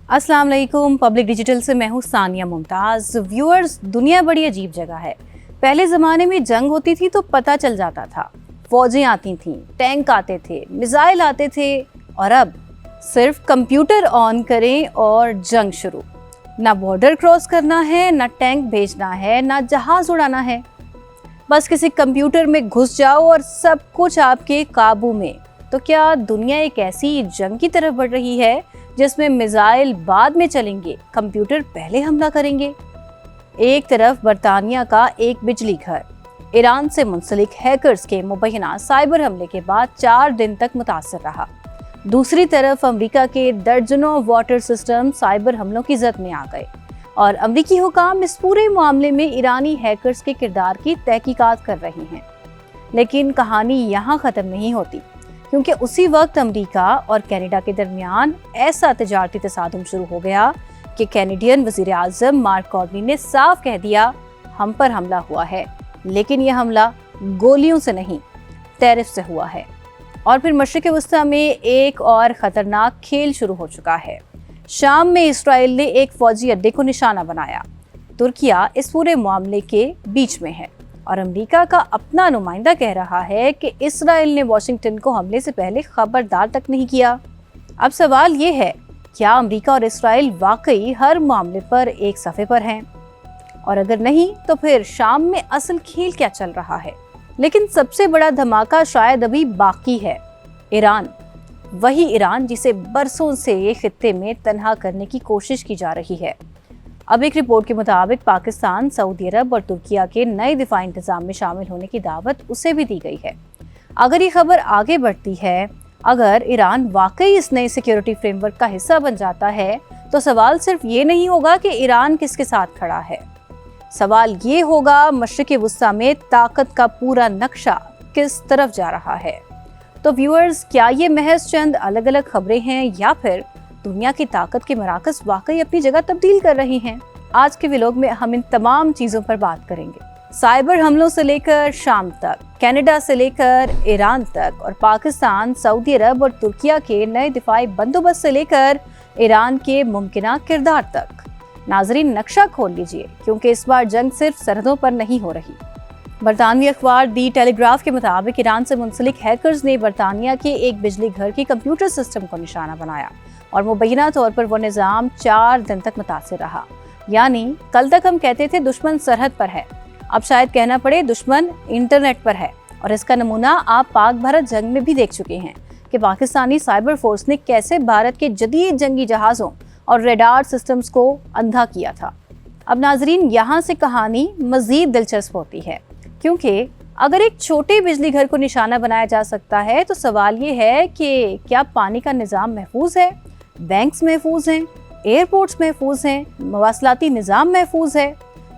अस्सलाम वालेकुम। Public digital से मैं हूँ सानिया मुमताज़। व्यूअर्स, दुनिया बड़ी अजीब जगह है। पहले ज़माने में जंग होती थी तो पता चल जाता था, फौजें आती थीं, टैंक आते थे, मिसाइल आते थे, और अब सिर्फ कंप्यूटर ऑन करें और जंग शुरू। ना बॉर्डर क्रॉस करना है, ना टैंक भेजना है, ना जहाज उड़ाना है। बस किसी कंप्यूटर में घुस जाओ और सब कुछ आपके काबू में। तो क्या दुनिया एक ऐसी जंग की तरफ बढ़ रही है जिसमें मिसाइल बाद में चलेंगे, कंप्यूटर पहले हमला करेंगे? एक तरफ बरतानिया का एक बिजली घर ईरान से मुंसलिक हैकर्स के मुबैना साइबर हमले के बाद 4 दिन तक मुतासर रहा। दूसरी तरफ अमेरिका के दर्जनों वाटर सिस्टम साइबर हमलों की जद में आ गए और अमेरिकी हुकाम इस पूरे मामले में ईरानी हैकर्स के किरदार की तहकीकात कर रहे हैं। लेकिन कहानी यहाँ खत्म नहीं होती, क्योंकि उसी वक्त अमेरिका और कनाडा के दरमियान ऐसा तिजारती तसादुम शुरू हो गया कि कैनेडियन वजीर आज़म मार्क कार्नी ने साफ कह दिया, हम पर हमला हुआ है, लेकिन यह हमला गोलियों से नहीं, टैरिफ से हुआ है। और फिर मशरिक़ वस्ता में एक और ख़तरनाक खेल शुरू हो चुका है। शाम में इसराइल ने एक फ़ौजी अड्डे को निशाना बनाया। तुर्किया इस पूरे मामले के बीच में है और अमेरिका का अपना नुमाइंदा कह रहा है कि इसराइल ने वाशिंगटन को हमले से पहले खबरदार तक नहीं किया। अब सवाल ये है, क्या अमेरिका और इसराइल वाकई हर मामले पर एक सफ़े पर हैं? और अगर नहीं, तो फिर शाम में असल खेल क्या चल रहा है? लेकिन सबसे बड़ा धमाका शायद अभी बाकी है। ईरान, वही ईरान जिसे बरसों से ये खित्ते में तन्हा करने की कोशिश की जा रही है। अब एक रिपोर्ट के मुताबिक पाकिस्तान, सऊदी अरब और तुर्किया के नए दिफाई इंतजाम में शामिल होने की दावत उसे भी दी गई है। अगर ये खबर आगे बढ़ती है, अगर ईरान वाकई इस नए सिक्योरिटी फ्रेमवर्क का हिस्सा बन जाता है, तो सवाल सिर्फ ये नहीं होगा कि ईरान किसके साथ खड़ा है। सवाल ये होगा, मशरिक़ वस्ता में ताकत का पूरा नक्शा किस तरफ जा रहा है। तो व्यूअर्स, क्या ये महज चंद अलग अलग खबरें हैं या फिर दुनिया की ताकत के मराकज़ वाकई अपनी जगह तब्दील कर रही हैं? आज के व्लॉग में हम इन तमाम चीज़ों पर बात करेंगे। साइबर हमलों से लेकर शाम तक, कनाडा से लेकर ईरान तक, और पाकिस्तान, सऊदी अरब और तुर्किया के नए दिफाई बंदोबस्त से लेकर ईरान के मुमकिना किरदार तक। नाजरीन, नक्शा खोल लीजिए, क्योंकि इस बार जंग सिर्फ सरहदों पर नहीं हो रही। बरतानवी अखबार दी टेलीग्राफ के मुताबिक ईरान से मुंसलिक हैकर्स ने बरतानिया के एक बिजली घर के कंप्यूटर सिस्टम को निशाना बनाया और मुबैना तौर पर वो निज़ाम 4 दिन तक मुतासिर रहा। यानी कल तक हम कहते थे दुश्मन सरहद पर है, अब शायद कहना पड़े दुश्मन इंटरनेट पर है। और इसका नमूना आप पाक भारत जंग में भी देख चुके हैं कि पाकिस्तानी साइबर फोर्स ने कैसे भारत के जदीद जंगी जहाज़ों और रेडार सिस्टम्स को अंधा किया था। अब नाजरीन, यहाँ से कहानी मज़ीद दिलचस्प होती है, क्योंकि अगर एक छोटे बिजली घर को निशाना बनाया जा सकता है, तो सवाल ये है कि क्या पानी का निज़ाम महफूज है, बैंक्स महफूज हैं, एयरपोर्ट्स महफूज हैं, मवासलाती निज़ाम महफूज है?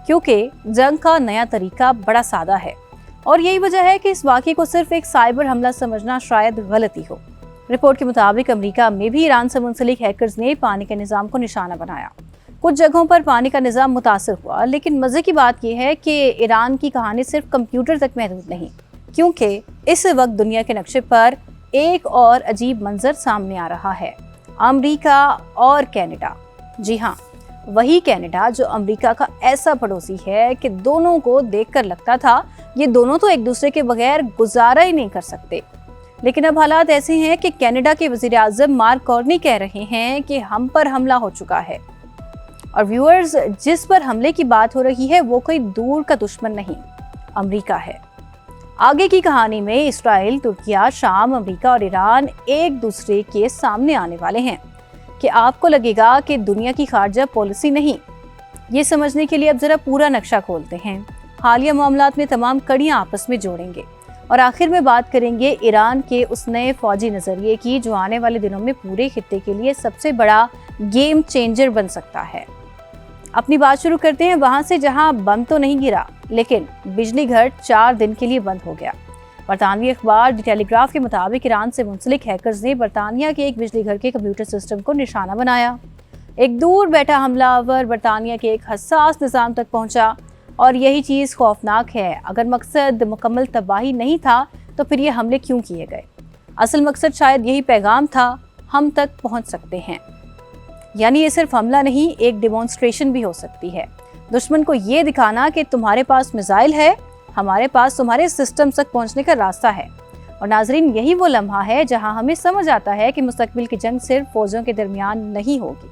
क्योंकि जंग का नया तरीका बड़ा सादा है और यही वजह है कि इस वाक़े को सिर्फ एक साइबर हमला समझना शायद गलती हो। रिपोर्ट के मुताबिक अमेरिका में भी ईरान से मुंसलिक हैकर्स ने पानी के निज़ाम को निशाना बनाया। कुछ जगहों पर पानी का निज़ाम मुतासर हुआ, लेकिन मज़े की बात यह है कि ईरान की कहानी सिर्फ कंप्यूटर तक महदूद नहीं, क्योंकि इस वक्त दुनिया के नक्शे पर एक और अजीब मंजर सामने आ रहा है। अमेरिका और कनाडा, जी हाँ, वही कनाडा जो अमेरिका का ऐसा पड़ोसी है कि दोनों को देखकर लगता था ये दोनों तो एक दूसरे के बगैर गुजारा ही नहीं कर सकते। लेकिन अब हालात ऐसे हैं कि कनाडा के वजीर आज़म मार्क कार्नी कह रहे हैं कि हम पर हमला हो चुका है। और व्यूअर्स, जिस पर हमले की बात हो रही है वो कोई दूर का दुश्मन नहीं, अमेरिका है। आगे की कहानी में इसराइल, तुर्किया, शाम, अमेरिका और ईरान एक दूसरे के सामने आने वाले हैं कि आपको लगेगा कि दुनिया की खारजा पॉलिसी नहीं। ये समझने के लिए अब जरा पूरा नक्शा खोलते हैं। हालिया मामलात में तमाम कड़ियां आपस में जोड़ेंगे और आखिर में बात करेंगे ईरान के उस नए फौजी नजरिए की जो आने वाले दिनों में पूरे खित्ते के लिए सबसे बड़ा गेम चेंजर बन सकता है। अपनी बात शुरू करते हैं वहां से जहां बम तो नहीं गिरा, लेकिन बिजली घर 4 दिन के लिए बंद हो गया। बरतानवी अखबार दी टेलीग्राफ के मुताबिक ईरान से मुंसलिक हैकर्स ने बरतानिया के एक बिजली घर के कंप्यूटर सिस्टम को निशाना बनाया। एक दूर बैठा हमलावर बरतानिया के एक हसास निज़ाम तक पहुंचा और यही चीज़ खौफनाक है। अगर मकसद मुकम्मल तबाही नहीं था तो फिर ये हमले क्यों किए गए? असल मकसद शायद यही पैगाम था, हम तक पहुंच सकते हैं। यानी ये सिर्फ हमला नहीं, एक डिमॉन्स्ट्रेशन भी हो सकती है। दुश्मन को ये दिखाना कि तुम्हारे पास मिसाइल है, हमारे पास तुम्हारे सिस्टम तक पहुंचने का रास्ता है। और नाजरीन, यही वो लम्हा है जहां हमें समझ आता है कि मुस्तकबिल की जंग सिर्फ फौजों के दरमियान नहीं होगी,